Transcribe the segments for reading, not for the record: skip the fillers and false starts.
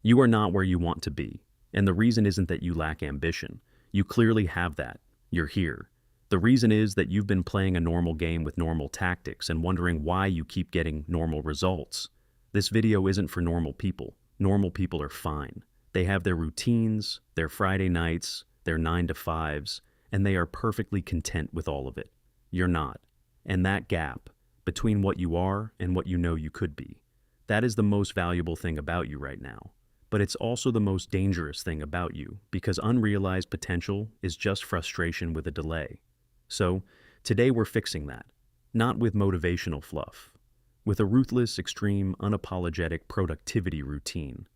You are not where you want to be, and the reason isn't that you lack ambition. You clearly have that. You're here. The reason is that you've been playing a normal game with normal tactics and wondering why you keep getting normal results. This video isn't for normal people. Normal people are fine. They have their routines, their Friday nights, their 9 to 5s, and they are perfectly content with all of it. You're not. And that gap between what you are and what you know you could be, that is the most valuable thing about you right now. But it's also the most dangerous thing about you, because unrealized potential is just frustration with a delay. So, today we're fixing that. Not with motivational fluff. With a ruthless, extreme, unapologetic productivity routine.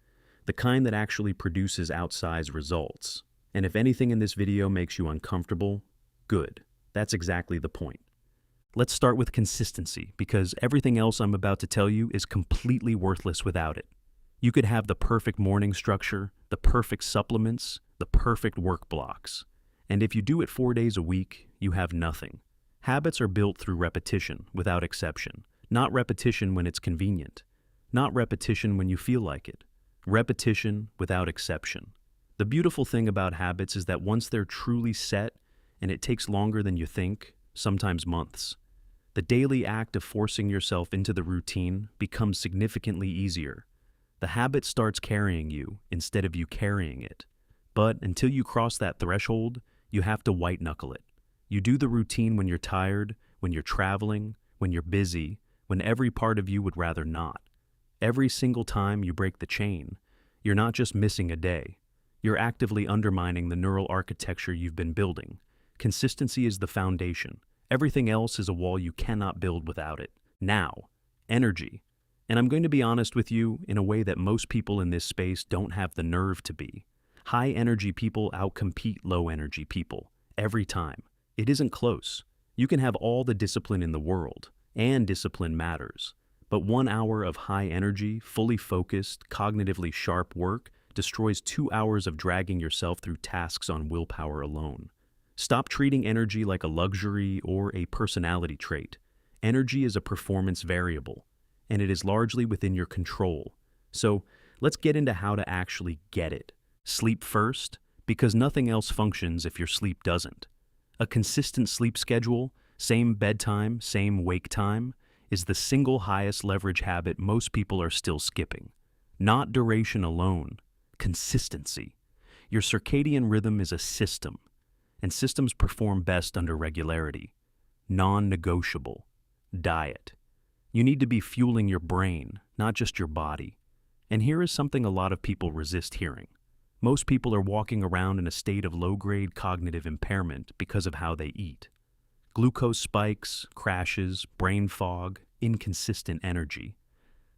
The kind that actually produces outsized results. And if anything in this video makes you uncomfortable, good. That's exactly the point. Let's start with consistency, because everything else I'm about to tell you is completely worthless without it. You could have the perfect morning structure, the perfect supplements, the perfect work blocks. And if you do it 4 days a week, you have nothing. Habits are built through repetition, without exception. Not repetition when it's convenient. Not repetition when you feel like it. Repetition without exception. The beautiful thing about habits is that once they're truly set, and it takes longer than you think, sometimes months, the daily act of forcing yourself into the routine becomes significantly easier. The habit starts carrying you instead of you carrying it. But until you cross that threshold, you have to white-knuckle it. You do the routine when you're tired, when you're traveling, when you're busy, when every part of you would rather not. Every single time you break the chain, you're not just missing a day. You're actively undermining the neural architecture you've been building. Consistency is the foundation. Everything else is a wall you cannot build without it. Now, energy. And I'm going to be honest with you in a way that most people in this space don't have the nerve to be. High-energy people outcompete low-energy people, every time. It isn't close. You can have all the discipline in the world, and discipline matters. But 1 hour of high-energy, fully focused, cognitively sharp work destroys 2 hours of dragging yourself through tasks on willpower alone. Stop treating energy like a luxury or a personality trait. Energy is a performance variable, and it is largely within your control. So let's get into how to actually get it. Sleep first, because nothing else functions if your sleep doesn't. A consistent sleep schedule, same bedtime, same wake time, is the single highest leverage habit most people are still skipping. Not duration alone, consistency. Your circadian rhythm is a system, and systems perform best under regularity. Non-negotiable. Diet. You need to be fueling your brain, not just your body. And here is something a lot of people resist hearing. Most people are walking around in a state of low-grade cognitive impairment because of how they eat. Glucose spikes, crashes, brain fog, inconsistent energy.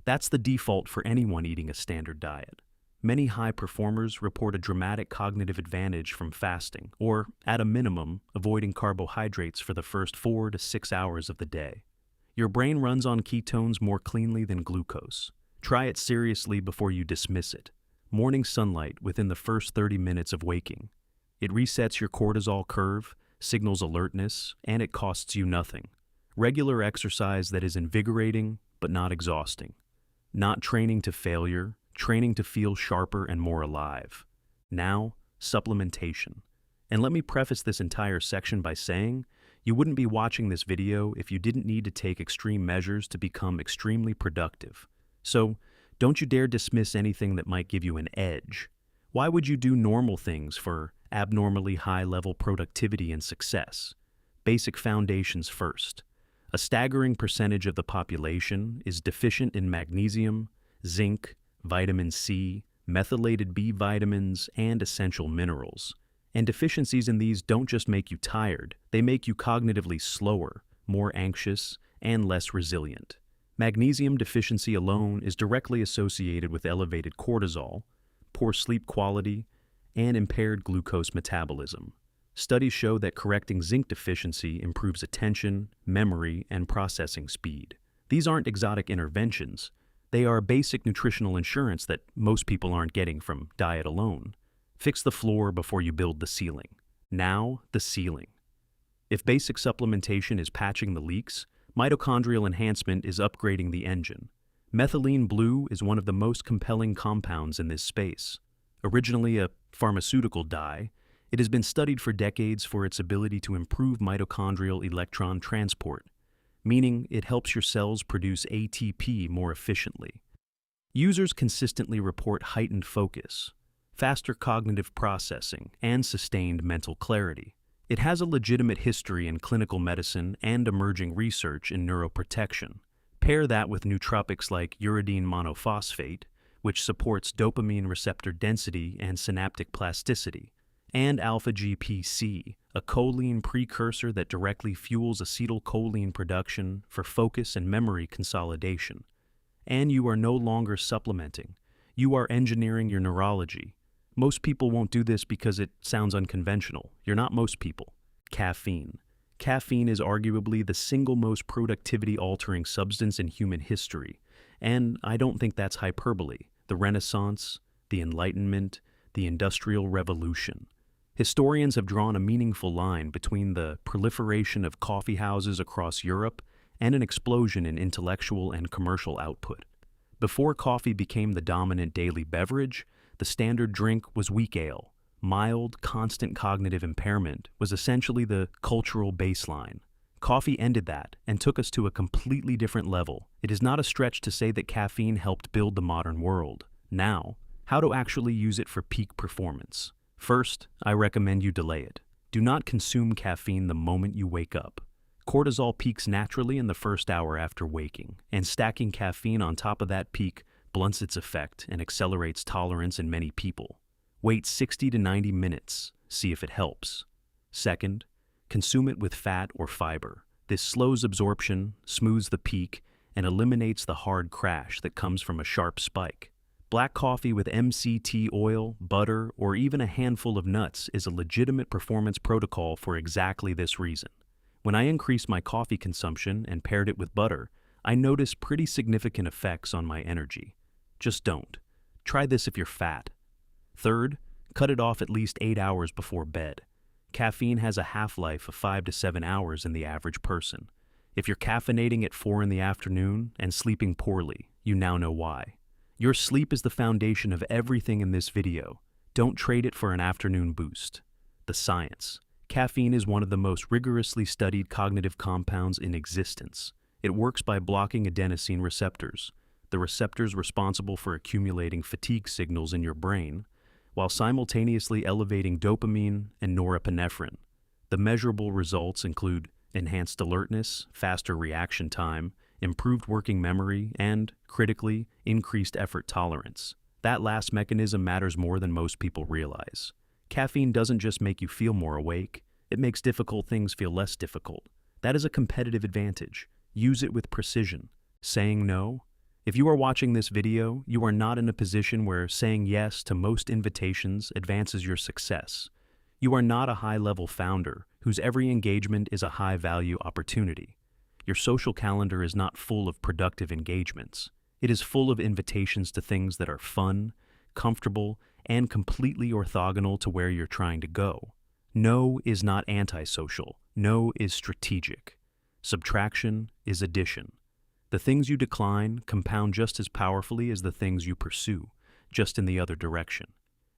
That's the default for anyone eating a standard diet. Many high performers report a dramatic cognitive advantage from fasting, or, at a minimum, avoiding carbohydrates for the first 4 to 6 hours of the day. Your brain runs on ketones more cleanly than glucose. Try it seriously before you dismiss it. Morning sunlight within the first 30 minutes of waking. It resets your cortisol curve, signals alertness, and it costs you nothing. Regular exercise that is invigorating but not exhausting. Not training to failure, training to feel sharper and more alive. Now, supplementation. And let me preface this entire section by saying, you wouldn't be watching this video if you didn't need to take extreme measures to become extremely productive. So, don't you dare dismiss anything that might give you an edge. Why would you do normal things for abnormally high-level productivity and success? Basic foundations first. A staggering percentage of the population is deficient in magnesium, zinc, vitamin C, methylated B vitamins, and essential minerals. And deficiencies in these don't just make you tired, they make you cognitively slower, more anxious, and less resilient. Magnesium deficiency alone is directly associated with elevated cortisol, poor sleep quality, and impaired glucose metabolism. Studies show that correcting zinc deficiency improves attention, memory, and processing speed. These aren't exotic interventions. They are basic nutritional insurance that most people aren't getting from diet alone. Fix the floor before you build the ceiling. Now, the ceiling. If basic supplementation is patching the leaks, mitochondrial enhancement is upgrading the engine. Methylene blue is one of the most compelling compounds in this space. Originally a pharmaceutical dye, it has been studied for decades for its ability to improve mitochondrial electron transport, meaning it helps your cells produce ATP more efficiently. Users consistently report heightened focus, faster cognitive processing, and sustained mental clarity. It has a legitimate history in clinical medicine and emerging research in neuroprotection. Pair that with nootropics like uridine monophosphate, which supports dopamine receptor density and synaptic plasticity, and alpha-GPC, a choline precursor that directly fuels acetylcholine production for focus and memory consolidation. And you are no longer supplementing. You are engineering your neurology. Most people won't do this because it sounds unconventional. You're not most people. Caffeine. Caffeine is arguably the single most productivity-altering substance in human history. And I don't think that's hyperbole. The Renaissance, the Enlightenment, the Industrial Revolution. Historians have drawn a meaningful line between the proliferation of coffee houses across Europe and an explosion in intellectual and commercial output. Before coffee became the dominant daily beverage, the standard drink was weak ale. Mild, constant cognitive impairment was essentially the cultural baseline. Coffee ended that and took us to a completely different level. It is not a stretch to say that caffeine helped build the modern world. Now, how to actually use it for peak performance. First, I recommend you delay it. Do not consume caffeine the moment you wake up. Cortisol peaks naturally in the first hour after waking, and stacking caffeine on top of that peak blunts its effect and accelerates tolerance in many people. Wait 60 to 90 minutes, see if it helps. Second, consume it with fat or fiber. This slows absorption, smooths the peak, and eliminates the hard crash that comes from a sharp spike. Black coffee with MCT oil, butter, or even a handful of nuts is a legitimate performance protocol for exactly this reason. When I increased my coffee consumption and paired it with butter, I noticed pretty significant effects on my energy. Just don't. Try this if you're fat. Third, cut it off at least 8 hours before bed. Caffeine has a half-life of 5 to 7 hours in the average person. If you're caffeinating at 4 in the afternoon and sleeping poorly, you now know why. Your sleep is the foundation of everything in this video. Don't trade it for an afternoon boost. The science. Caffeine is one of the most rigorously studied cognitive compounds in existence. It works by blocking adenosine receptors, the receptors responsible for accumulating fatigue signals in your brain, while simultaneously elevating dopamine and norepinephrine. The measurable results include enhanced alertness, faster reaction time, improved working memory, and, critically, increased effort tolerance. That last mechanism matters more than most people realize. Caffeine doesn't just make you feel more awake, it makes difficult things feel less difficult. That is a competitive advantage. Use it with precision. Saying no? If you are watching this video, you are not in a position where saying yes to most invitations advances your success. You are not a high-level founder whose every engagement is a high-value opportunity. Your social calendar is not full of productive engagements. It is full of invitations to things that are fun, comfortable, and completely orthogonal to where you're trying to go. No is not antisocial. No is strategic. Subtraction is addition. The things you decline compound just as powerfully as the things you pursue, just in the other direction.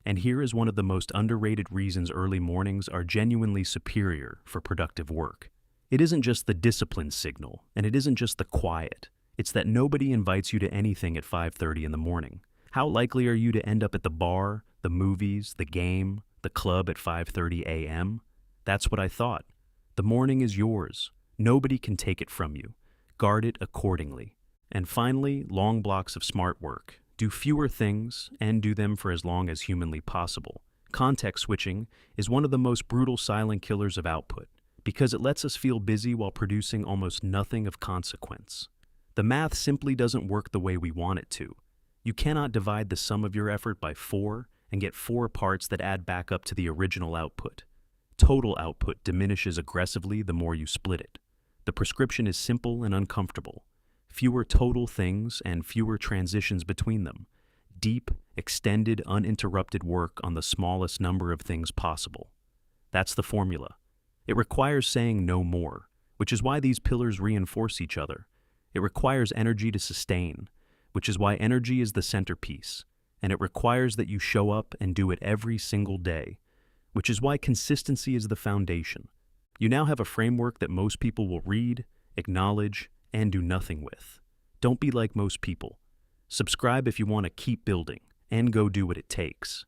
And here is one of the most underrated reasons early mornings are genuinely superior for productive work. It isn't just the discipline signal, and it isn't just the quiet. It's that nobody invites you to anything at 5:30 in the morning. How likely are you to end up at the bar, the movies, the game, the club at 5:30 a.m.? That's what I thought. The morning is yours. Nobody can take it from you. Guard it accordingly. And finally, long blocks of smart work. Do fewer things and do them for as long as humanly possible. Context switching is one of the most brutal silent killers of output because it lets us feel busy while producing almost nothing of consequence. The math simply doesn't work the way we want it to. You cannot divide the sum of your effort by 4 and get 4 parts that add back up to the original output. Total output diminishes aggressively the more you split it. The prescription is simple and uncomfortable. Fewer total things and fewer transitions between them. Deep, extended, uninterrupted work on the smallest number of things possible. That's the formula. It requires saying no more, which is why these pillars reinforce each other. It requires energy to sustain, which is why energy is the centerpiece, and it requires that you show up and do it every single day, which is why consistency is the foundation. You now have a framework that most people will read, acknowledge, and do nothing with. Don't be like most people. Subscribe if you want to keep building, and go do what it takes.